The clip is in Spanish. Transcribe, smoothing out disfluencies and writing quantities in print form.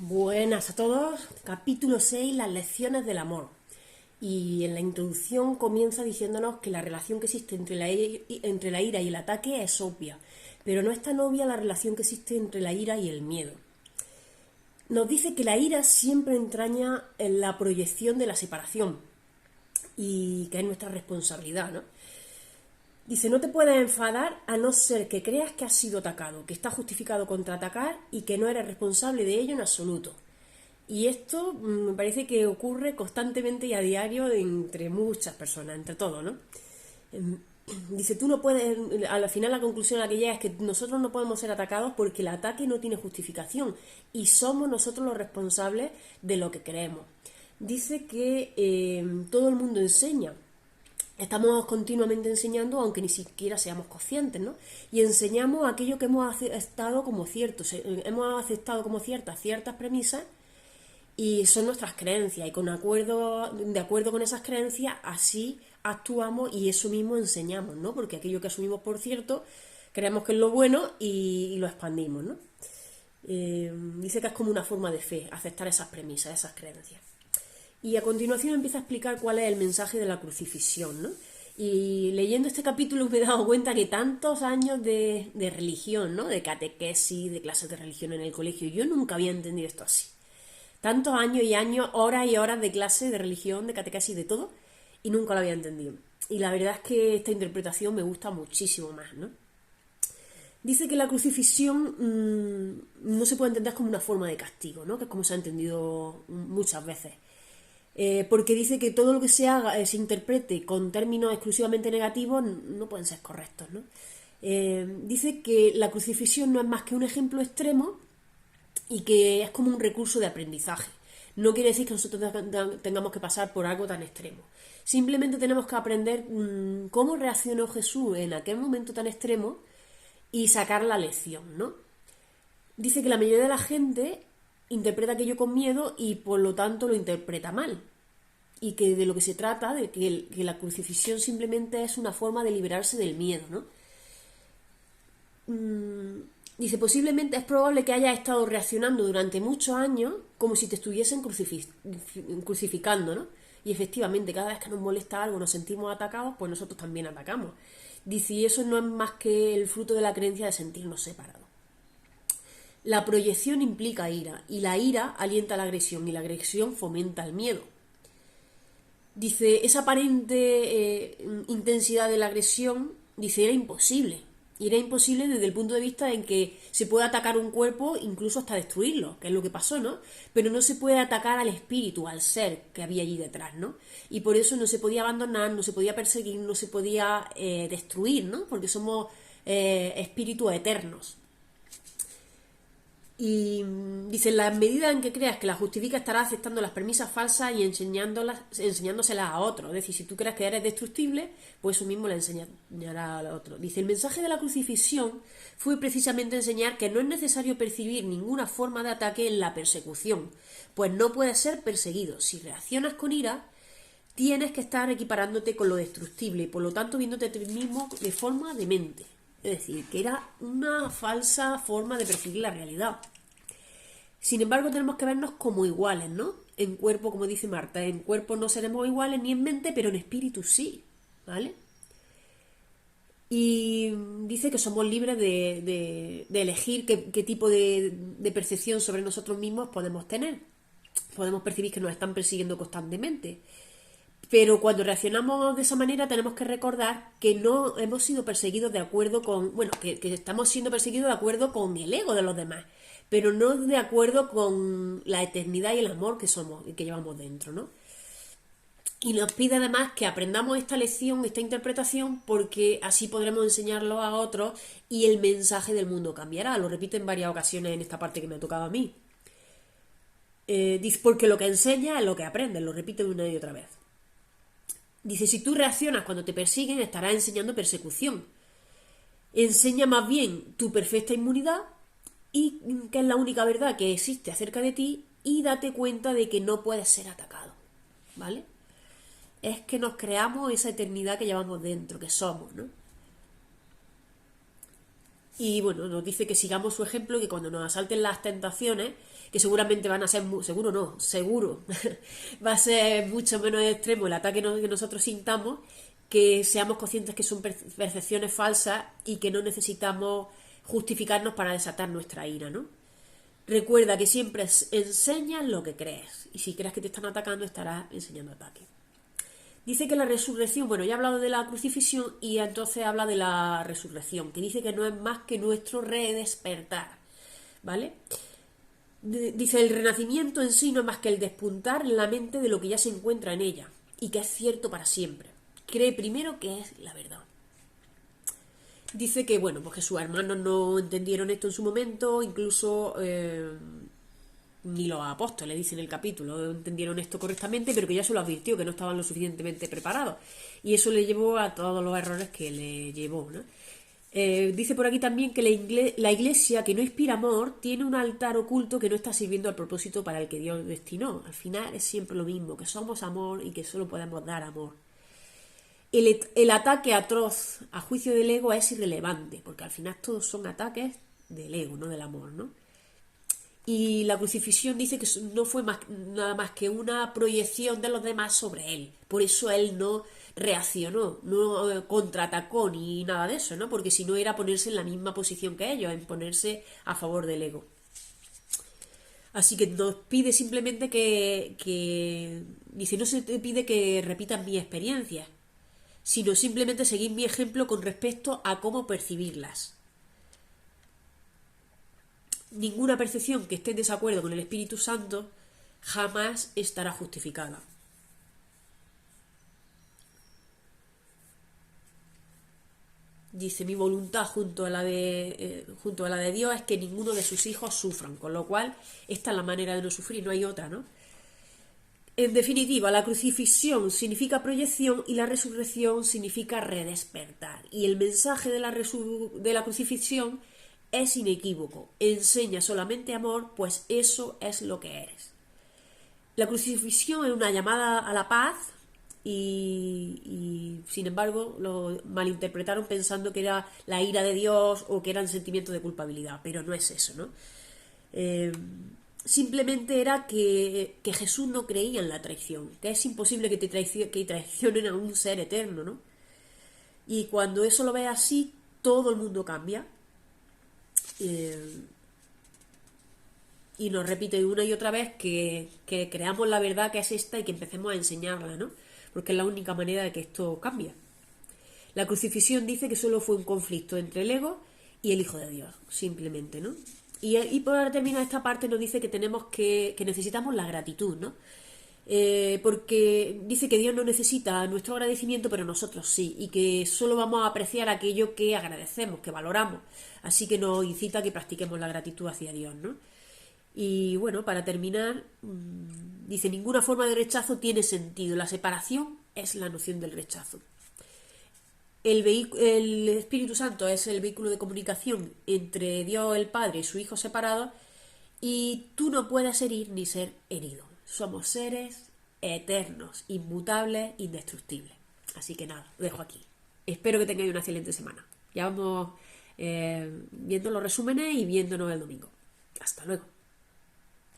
Buenas a todos, capítulo 6, las lecciones del amor. Y en la introducción comienza diciéndonos que la relación que existe entre la ira y el ataque es obvia, pero no es tan obvia la relación que existe entre la ira y el miedo. Nos dice que la ira siempre entraña en la proyección de la separación y que es nuestra responsabilidad, ¿no? Dice, no te puedes enfadar a no ser que creas que has sido atacado, que está justificado contraatacar y que no eres responsable de ello en absoluto. Y esto me parece que ocurre constantemente y a diario entre muchas personas, entre todos, ¿no? Dice, tú no puedes, al final la conclusión a la que llega es que nosotros no podemos ser atacados porque el ataque no tiene justificación y somos nosotros los responsables de lo que creemos. Dice que todo el mundo enseña. Estamos continuamente enseñando, aunque ni siquiera seamos conscientes, ¿no? Y enseñamos aquello que hemos aceptado como cierto. Hemos aceptado como ciertas premisas y son nuestras creencias. Y de acuerdo con esas creencias, así actuamos y eso mismo enseñamos, ¿no? Porque aquello que asumimos por cierto, creemos que es lo bueno y lo expandimos, ¿no? Dice que es como una forma de fe, aceptar esas premisas, esas creencias. Y a continuación empieza a explicar cuál es el mensaje de la crucifixión, ¿no? Y leyendo este capítulo me he dado cuenta que tantos años de religión, ¿no? De catequesis, de clases de religión en el colegio, yo nunca había entendido esto así. Tantos años y años, horas y horas de clase, de religión, de catequesis, de todo, y nunca lo había entendido. Y la verdad es que esta interpretación me gusta muchísimo más, ¿no? Dice que la crucifixión no se puede entender como una forma de castigo, ¿no? Que es como se ha entendido muchas veces. Porque dice que todo lo que se haga, se interprete con términos exclusivamente negativos, no pueden ser correctos, ¿no? Dice que la crucifixión no es más que un ejemplo extremo y que es como un recurso de aprendizaje. No quiere decir que nosotros tengamos que pasar por algo tan extremo. Simplemente tenemos que aprender cómo reaccionó Jesús en aquel momento tan extremo y sacar la lección, ¿no? Dice que la mayoría de la gente interpreta aquello con miedo y por lo tanto lo interpreta mal. Y que de lo que se trata, de que la crucifixión simplemente es una forma de liberarse del miedo, ¿no? Dice, posiblemente es probable que hayas estado reaccionando durante muchos años como si te estuviesen crucificando, ¿no? Y efectivamente, cada vez que nos molesta algo, nos sentimos atacados, pues nosotros también atacamos. Dice, y eso no es más que el fruto de la creencia de sentirnos separados. La proyección implica ira, y la ira alienta la agresión, y la agresión fomenta el miedo. Dice, esa aparente intensidad de la agresión, dice, era imposible. Y era imposible desde el punto de vista en que se puede atacar un cuerpo incluso hasta destruirlo, que es lo que pasó, ¿no? Pero no se puede atacar al espíritu, al ser que había allí detrás, ¿no? Y por eso no se podía abandonar, no se podía perseguir, no se podía destruir, ¿no? Porque somos espíritus eternos. Y dice, en la medida en que creas que la justifica estarás aceptando las premisas falsas y enseñándoselas a otros. Es decir, si tú crees que eres destructible, pues eso mismo le enseñará a otro. Dice, el mensaje de la crucifixión fue precisamente enseñar que no es necesario percibir ninguna forma de ataque en la persecución, pues no puedes ser perseguido. Si reaccionas con ira, tienes que estar equiparándote con lo destructible y por lo tanto viéndote a ti mismo de forma demente. Es decir, que era una falsa forma de percibir la realidad. Sin embargo, tenemos que vernos como iguales, ¿no? En cuerpo, como dice Marta, en cuerpo no seremos iguales ni en mente, pero en espíritu sí, ¿vale? Y dice que somos libres de elegir qué tipo de percepción sobre nosotros mismos podemos tener. Podemos percibir que nos están persiguiendo constantemente. Pero cuando reaccionamos de esa manera tenemos que recordar que no hemos sido perseguidos de acuerdo con, bueno, que estamos siendo perseguidos de acuerdo con el ego de los demás, pero no de acuerdo con la eternidad y el amor que somos y que llevamos dentro, ¿no? Y nos pide además que aprendamos esta lección, esta interpretación, porque así podremos enseñarlo a otros y el mensaje del mundo cambiará. Lo repito en varias ocasiones en esta parte que me ha tocado a mí. Dice, porque lo que enseña es lo que aprendes, lo repite una y otra vez. Dice, si tú reaccionas cuando te persiguen, estarás enseñando persecución. Enseña más bien tu perfecta inmunidad y que es la única verdad que existe acerca de ti y date cuenta de que no puedes ser atacado, ¿vale? Es que nos creamos esa eternidad que llevamos dentro, que somos, ¿no? Y bueno, nos dice que sigamos su ejemplo, que cuando nos asalten las tentaciones, que seguramente van a ser, seguro no, seguro, va a ser mucho menos extremo el ataque que nosotros sintamos, que seamos conscientes que son percepciones falsas y que no necesitamos justificarnos para desatar nuestra ira, ¿no? Recuerda que siempre enseñas lo que crees, y si crees que te están atacando, estarás enseñando ataque. Dice que la resurrección, bueno, ya he hablado de la crucifixión y entonces habla de la resurrección, que dice que no es más que nuestro redespertar, ¿vale? Dice, el renacimiento en sí no es más que el despuntar en la mente de lo que ya se encuentra en ella y que es cierto para siempre. Cree primero que es la verdad. Dice que, bueno, pues que sus hermanos no entendieron esto en su momento, incluso ni los apóstoles, dice en el capítulo, entendieron esto correctamente, pero que ya se lo advirtió, que no estaban lo suficientemente preparados. Y eso le llevó a todos los errores que le llevó, ¿no? Dice por aquí también que la iglesia que no inspira amor tiene un altar oculto que no está sirviendo al propósito para el que Dios destinó. Al final es siempre lo mismo, que somos amor y que solo podemos dar amor. El ataque atroz a juicio del ego es irrelevante, porque al final todos son ataques del ego, no del amor, ¿no? Y la crucifixión dice que no fue nada más que una proyección de los demás sobre él. Por eso él no reaccionó, no contraatacó ni nada de eso, ¿no? Porque si no era ponerse en la misma posición que ellos, en ponerse a favor del ego. Así que nos pide simplemente dice, no se te pide que repitas mi experiencia, sino simplemente seguir mi ejemplo con respecto a cómo percibirlas. Ninguna percepción que esté en desacuerdo con el Espíritu Santo jamás estará justificada. Dice, mi voluntad junto a la de Dios es que ninguno de sus hijos sufran, con lo cual esta es la manera de no sufrir, no hay otra, ¿no? En definitiva, la crucifixión significa proyección y la resurrección significa redespertar. Y el mensaje de la crucifixión es inequívoco. Enseña solamente amor, pues eso es lo que eres. La crucifixión es una llamada a la paz y sin embargo lo malinterpretaron pensando que era la ira de Dios o que era el sentimiento de culpabilidad, pero no es eso, ¿no? Simplemente era que Jesús no creía en la traición, que es imposible que traicionen a un ser eterno, ¿no? Y cuando eso lo ve así, todo el mundo cambia. Y nos repite una y otra vez que creamos la verdad que es esta y que empecemos a enseñarla, ¿no? Porque es la única manera de que esto cambie. La crucifixión dice que solo fue un conflicto entre el ego y el Hijo de Dios, simplemente, ¿no? Y para terminar esta parte nos dice que que necesitamos la gratitud, ¿no? Porque dice que Dios no necesita nuestro agradecimiento, pero nosotros sí, y que solo vamos a apreciar aquello que agradecemos, que valoramos. Así que nos incita a que practiquemos la gratitud hacia Dios, ¿no? Y bueno, para terminar, dice, ninguna forma de rechazo tiene sentido. La separación es la noción del rechazo. El Espíritu Santo es el vehículo de comunicación entre Dios el Padre y su Hijo separados, y tú no puedes herir ni ser herido. Somos seres eternos, inmutables, indestructibles. Así que nada, lo dejo aquí. Espero que tengáis una excelente semana. Ya vamos viendo los resúmenes y viéndonos el domingo. Hasta luego.